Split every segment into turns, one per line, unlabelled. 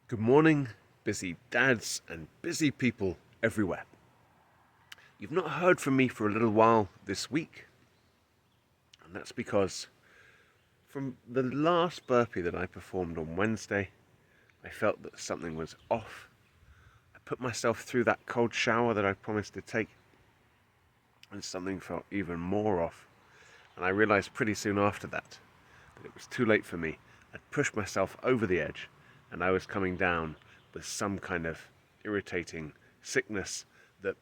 Good morning, busy dads and busy people everywhere. You've not heard from me for a little while this week, and that's because from the last burpee that I performed on Wednesday, I felt that something was off. I put myself through that cold shower that I promised to take, and something felt even more off. And I realized pretty soon after that it was too late for me. I'd pushed myself over the edge, and I was coming down with some kind of irritating sickness that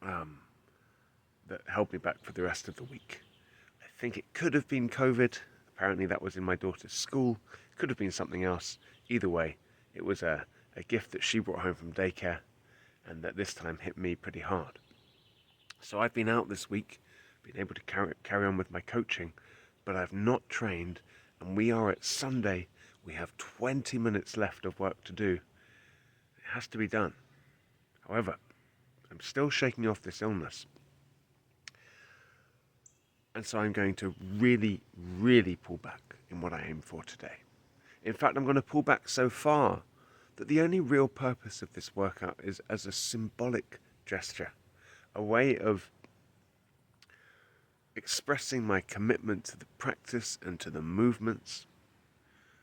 um, that held me back for the rest of the week. I think it could have been COVID. Apparently, that was in my daughter's school. It could have been something else. Either way, it was a gift that she brought home from daycare, and that this time hit me pretty hard. So I've been out this week, been able to carry on with my coaching, but I've not trained, and we are at Sunday. We have 20 minutes left of work to do. It has to be done. However, I'm still shaking off this illness. And so I'm going to really pull back in what I aim for today. In fact, I'm going to pull back so far that the only real purpose of this workout is as a symbolic gesture, a way of expressing my commitment to the practice and to the movements,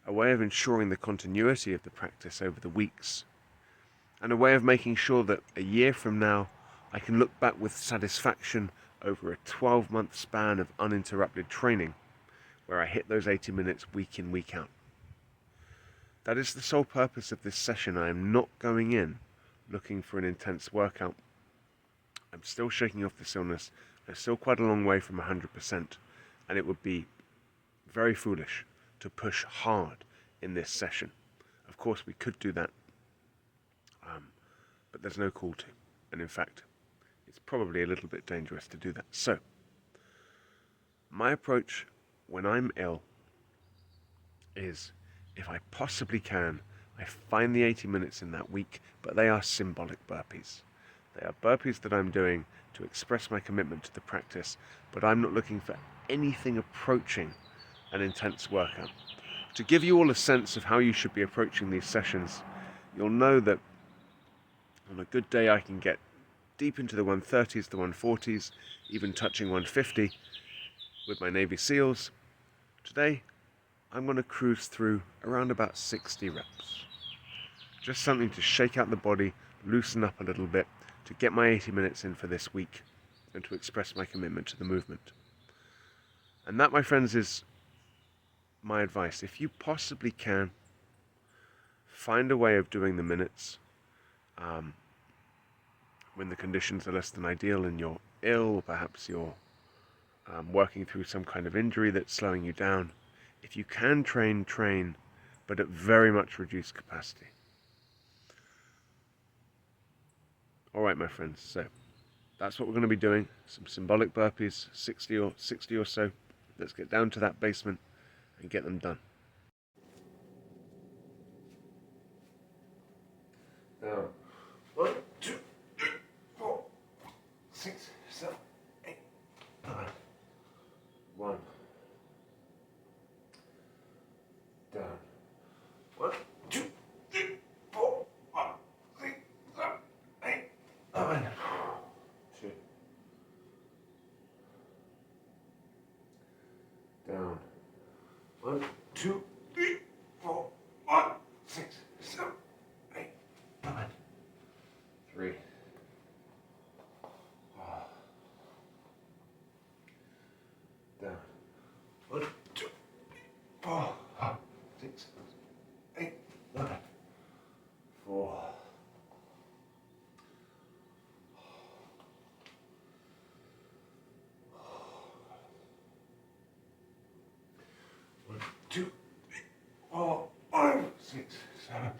a way of ensuring the continuity of the practice over the weeks, and a way of making sure that a year from now I can look back with satisfaction over a 12-month span of uninterrupted training where I hit those 80 minutes week in, week out. That is the sole purpose of this session. I am not going in looking for an intense workout. I'm still shaking off this illness. I'm still quite a long way from 100%, and it would be very foolish to push hard in this session. Of course, we could do that, but there's no call to. And in fact, it's probably a little bit dangerous to do that. So, my approach when I'm ill is, if I possibly can, I find the 80 minutes in that week, but they are symbolic burpees. They are burpees that I'm doing to express my commitment to the practice, but I'm not looking for anything approaching an intense workout. To give you all a sense of how you should be approaching these sessions, you'll know that on a good day I can get deep into the 130s, the 140s, even touching 150 with my Navy SEALs. Today, I'm going to cruise through around about 60 reps. Just something to shake out the body, loosen up a little bit, to get my 80 minutes in for this week, and to express my commitment to the movement. And that, my friends, is my advice. If you possibly can, find a way of doing the minutes when the conditions are less than ideal and you're ill, perhaps you're working through some kind of injury that's slowing you down. If you can train, but at very much reduced capacity. All right, my friends, so that's what we're going to be doing. Some symbolic burpees, 60 or so. Let's get down to that basement and get them done. Down. 1, 2, 3, 4, 6, 7, 8, 9. 1. Down. 1, 2, 3, 4, 5, 6, 7, 8, 9. 2. Down. 1, 2, 3, 4, 5, 6, 7, 8, 9. 3. Down. 1, 2, 4, 5, 6, 8, 9. 4. 1, 2, 3, 4, 5, 6, 7,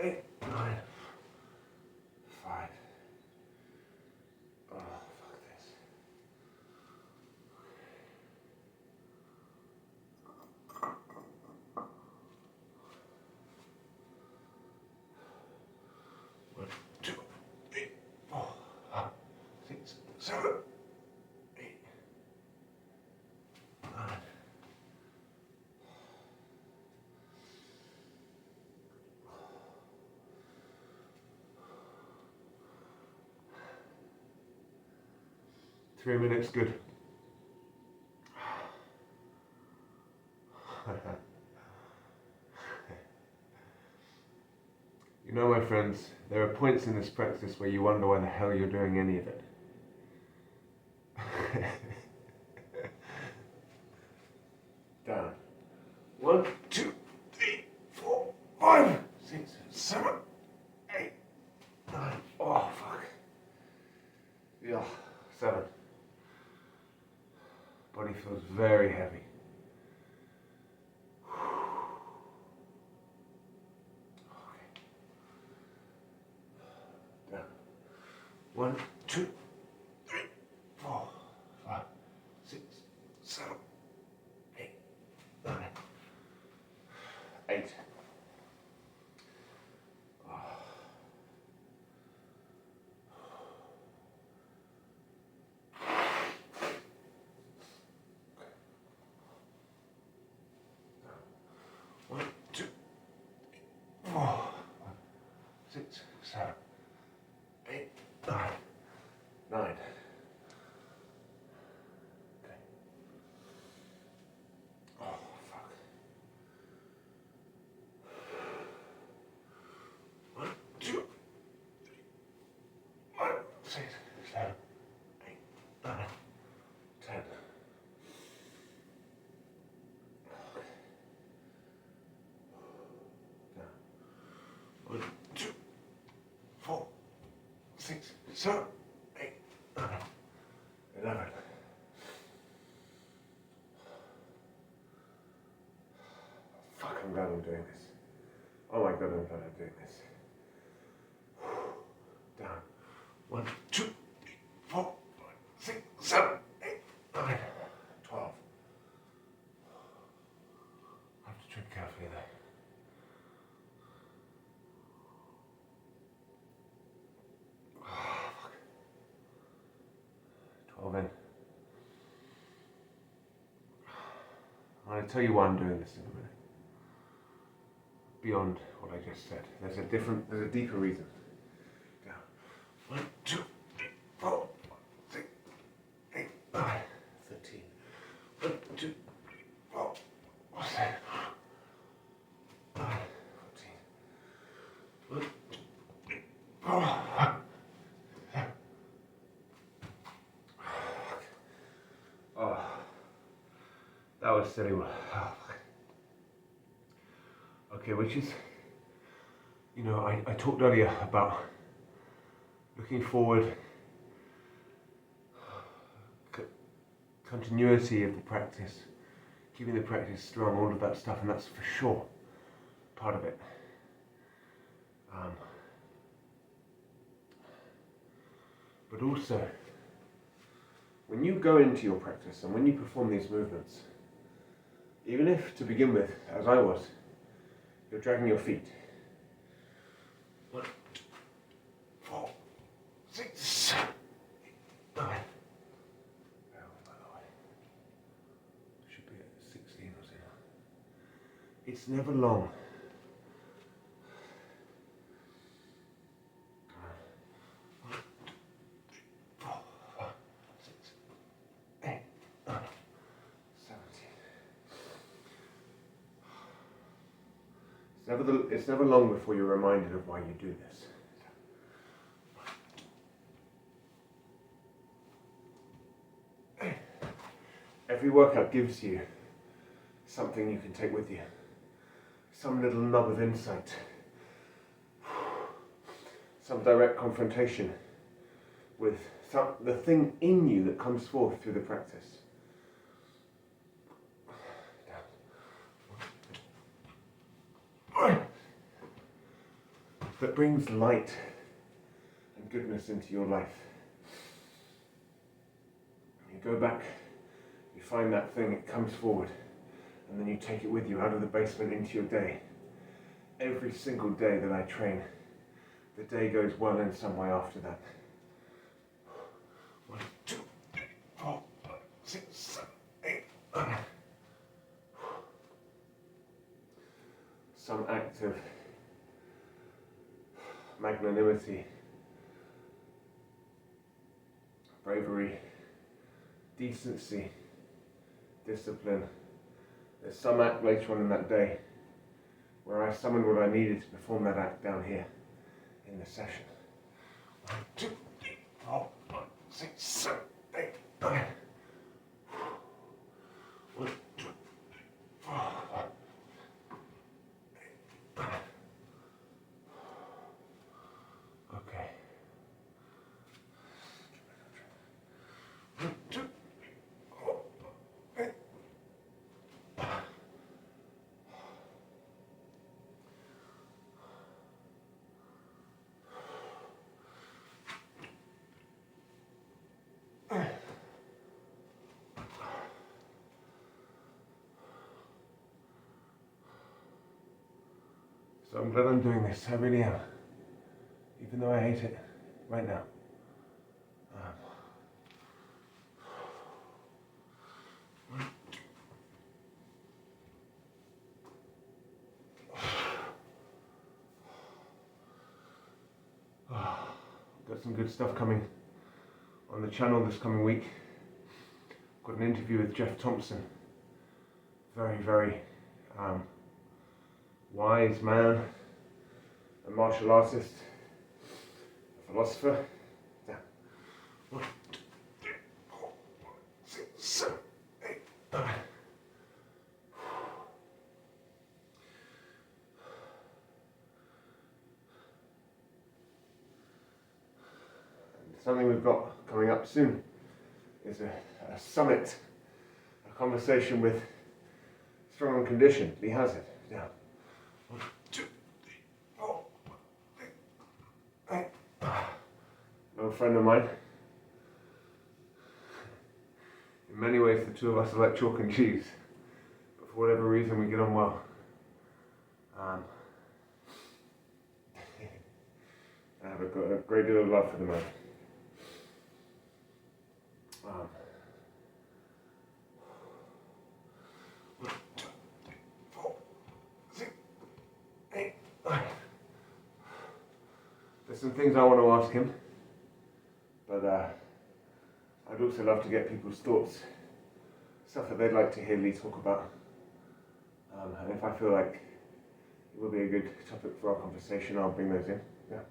8, 9. 5. Oh, fuck this. One, two, three, four, five, 6, 7, 8, 9. 3 minutes, good. You know, my friends, there are points in this practice where you wonder why the hell you're doing any of it. Down. 1, 2, 3, 4, 5, 6, 7, 8, 9. Oh, fuck. Yeah, 7. Body feels very heavy. Okay. Down. 1, 2, 3, 4, 5, 6, 7, 8, 9, 8. One, two, 4, 6, 7, 8, 9, 9. Okay. Oh, fuck. 1, 2, 3, 4, 6, 7, 8, 9, 10. One, 2, 4, 6, 7, 8, 9, 11. Fuck, I'm glad I'm doing this. Oh my god, I'm glad I'm doing this. Down. 1, 2, 3, 4, 5, 6, 7, 8, 9, 12. I have to tread carefully there. Oh, fuck. 12 in. I'm going to tell you why I'm doing this in a minute. Beyond what I just said, there's a deeper reason. Down. 1, 2, 3, 4, 5, 6, 8, 9, 13. 1, 2, 3, 4, 5, 6, 9, 14. 1, 2, 3, 4, 5. Oh, that was silly one. Oh, okay, which is, you know, I talked earlier about looking forward, continuity of the practice, keeping the practice strong, all of that stuff, and that's for sure part of it. But also, when you go into your practice and when you perform these movements, even if to begin with, as I was, you're dragging your feet. 1, 2, 4, 6, 7, 8, 9. Oh, by the way, should be at 16 or so. It's never long. 1, 2, 3, 4, 5, 6, 8, 9, 17. It's never long before you're reminded of why you do this. Every workout gives you something you can take with you. Some little nub of insight. Some direct confrontation with the thing in you that comes forth through the practice. That brings light and goodness into your life. You go back, you find that thing, it comes forward, and then you take it with you out of the basement into your day. Every single day that I train, the day goes well in some way after that. 1, 2, 3, 4, 5, 6, 7, 8, 9. Some act of magnanimity, bravery, decency, discipline. There's some act later on in that day where I summoned what I needed to perform that act down here in the session. 1, 2, 3, 4, 5, 6, 7, 8, 9. 1, 2, 3, 4, 5, 8, 9. Okay. 1, 2, 3, 4, 5, 8. So I'm glad I'm doing this, I really am. Even though I hate it right now. Got some good stuff coming on the channel this coming week. Got an interview with Jeff Thompson. Very, very wise man, a martial artist, a philosopher. Yeah. 1, 2, 3, 4, 5, 6, 7, 8, 9. Something we've got coming up soon is a summit, a conversation with Strong and Conditioned, Lee Hazard. Yeah. 1, 2, 3, 4, 5, 6, 8. An old friend of mine. In many ways, the two of us are like chalk and cheese, but for whatever reason, we get on well. I have a great deal of love for the man. 1, 2, 3, 4, 6, 8, 9. There's some things I want to ask him, but I'd also love to get people's thoughts, stuff that they'd like to hear Lee talk about. And if I feel like it will be a good topic for our conversation, I'll bring those in. Yeah.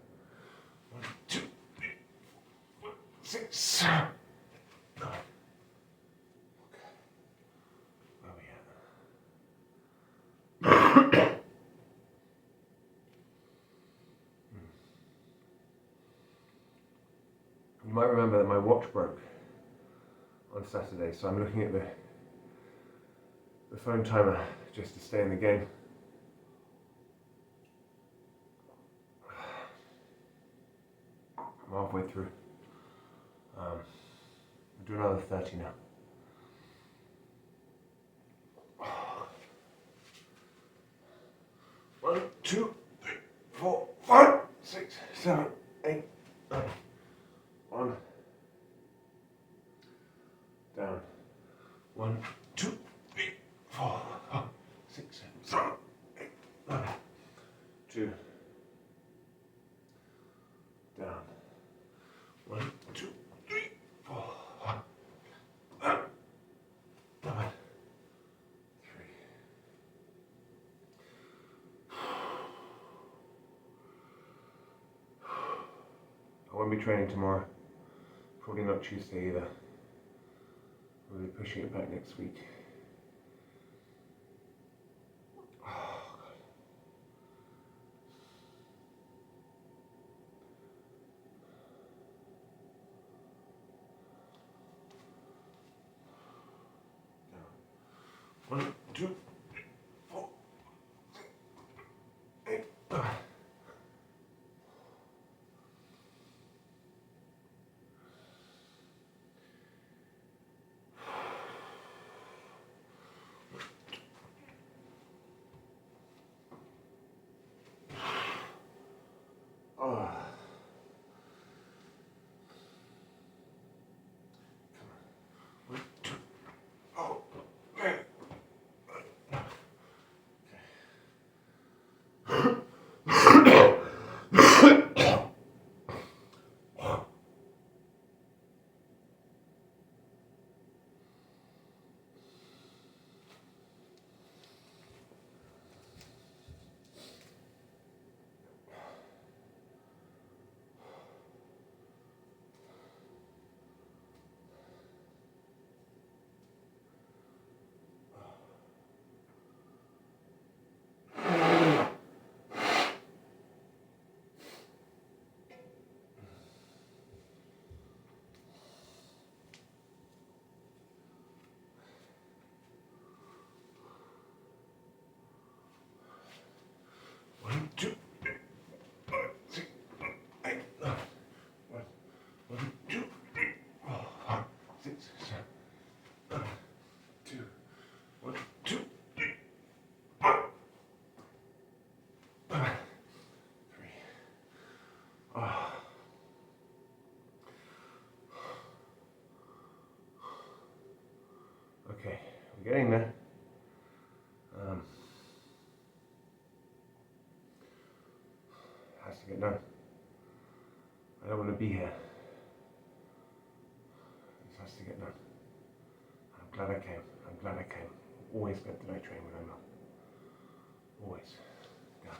1, 2, 3, 4, 5, 6, 7, 8, 9. Okay. Where are we at? You might remember that my watch broke on Saturday, so I'm looking at the phone timer just to stay in the game. I'm halfway through. I'll do another 30 now. One, 2, 3, 4, 5, 6, 7, 8, 9. 1. Down. 1, 2, 3, 4, 5, 6, 7, 8, 9. 2. Down. 1, 2, 3, 4, 5, 9. 3. I won't be training tomorrow. Probably not Tuesday either. We'll be pushing it back next week. Oh, God. Down. 1, 2, 3, 4, 6, 8, 9. getting there. Has to get done. I don't want to be here. This has to get done. I'm glad I came. I'm glad I came. Always good that I train when I'm up. Always. Yeah.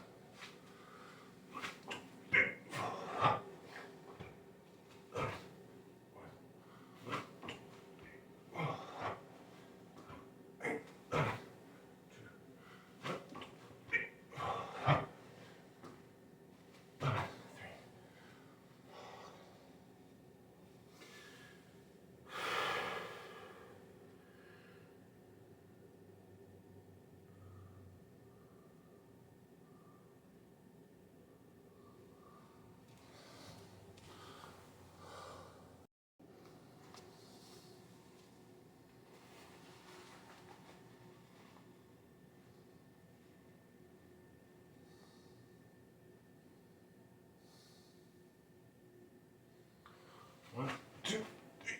One, two, three,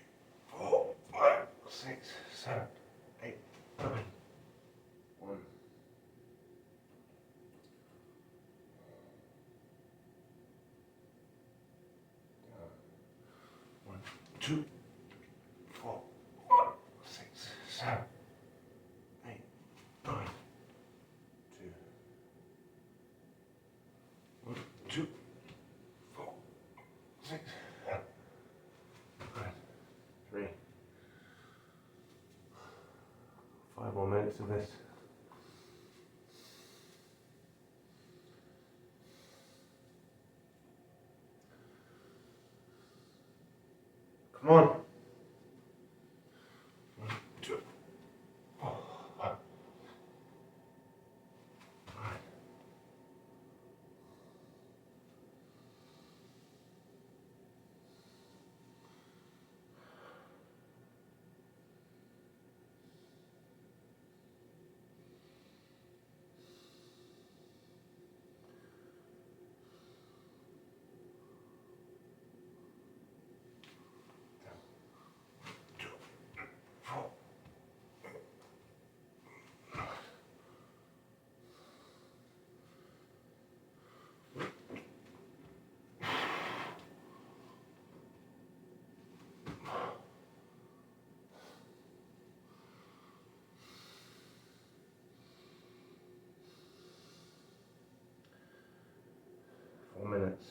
4, 5, 6, 7, 8, 9. 1. 1, 2, 4, 5, 6, 7, 8, 9. 2. 1, 2, 4, 6, 3. 5 more minutes of this. Come on. 1, 2, 4, 5, 9. 2, 4. 4 minutes.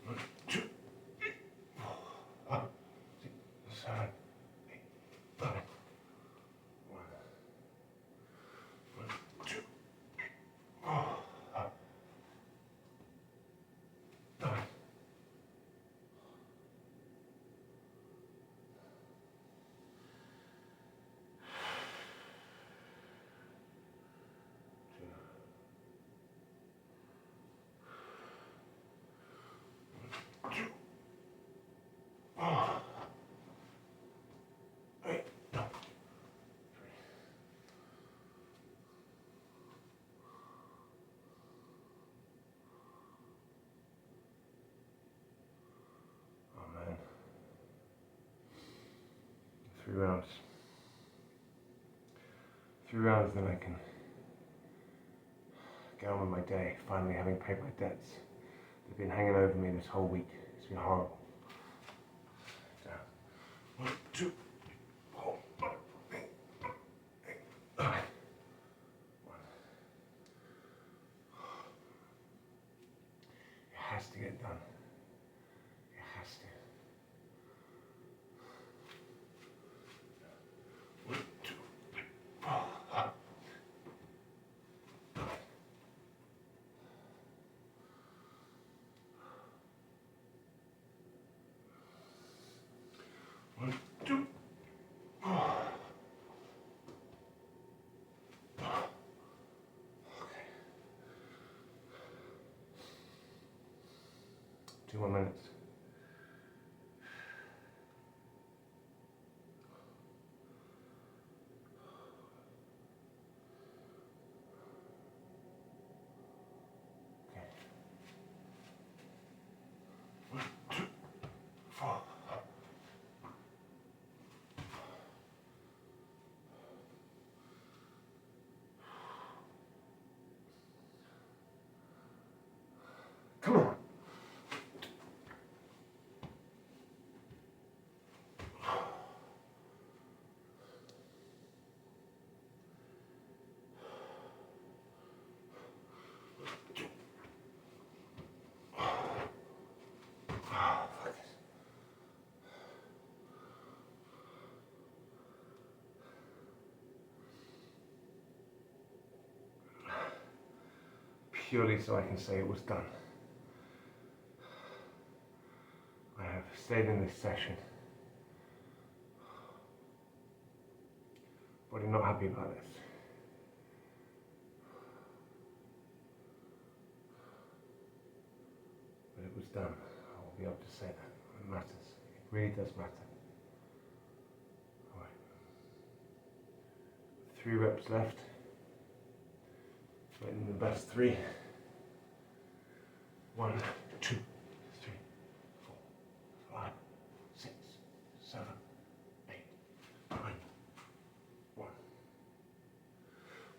One, 2, 4, 5, 6, 7, 8, 9. 1, 2, 4, 5, 9. 2, 4, 8, 9. 3. Oh man. 3 rounds. 3 rounds, then I can get on with my day, finally having paid my debts. They've been hanging over me this whole week. It's been horrible. Down. 1, 2, 4, 5, 8, 9. 1. It has to get done. It has to. 1, 2, 3, 4, 5. 9. purely so I can say it was done. I have stayed in this session. Body not happy about this. But it was done. I will be able to say that. It matters. It really does matter. Alright. 3 reps left. Getting the best 3. 1, 2, 3, 4, 5, 6, 7, 8, 9.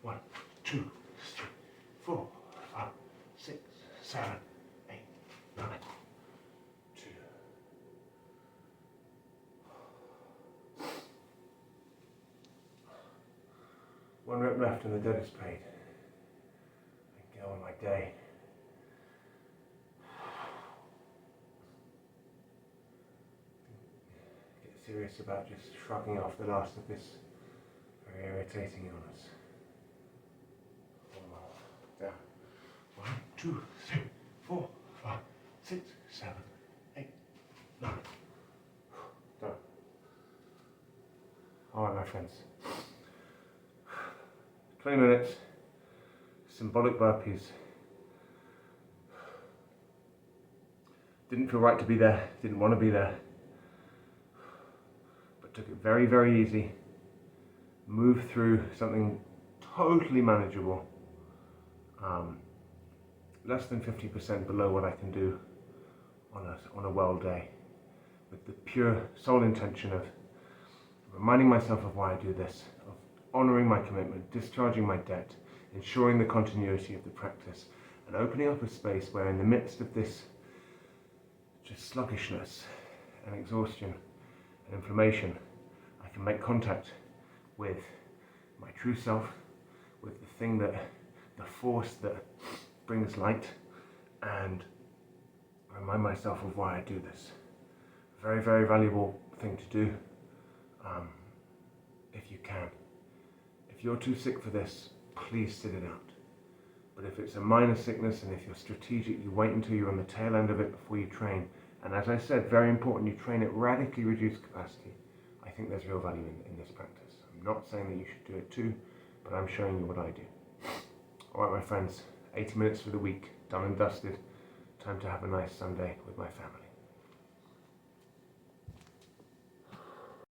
1, 2, 3, 4, 5, 6, 7, 8, 9, 2. One rep left and the debt is paid. I can go on my day. Get serious about just shrugging off the last of this very irritating illness. Down. 1, 2, 3, 4, 5, 6, 7, 8, 9. Done. Alright, my friends. 20 minutes. Symbolic burpees. Didn't feel right to be there. Didn't want to be there. But took it very, very easy. Moved through something totally manageable. Less than 50% below what I can do on a well day, with the pure sole intention of reminding myself of why I do this, of honouring my commitment, discharging my debt, ensuring the continuity of the practice, and opening up a space where in the midst of this just sluggishness and exhaustion and inflammation, I can make contact with my true self, with the thing that, the force that brings light, and remind myself of why I do this. Very, very valuable thing to do, if you can. If you're too sick for this, please sit it out. But if it's a minor sickness and if you're strategic, you wait until you're on the tail end of it before you train. And as I said, very important, you train at radically reduced capacity. I think there's real value in this practice. I'm not saying that you should do it too, but I'm showing you what I do. Alright, my friends, 80 minutes for the week, done and dusted. Time to have a nice Sunday with my family.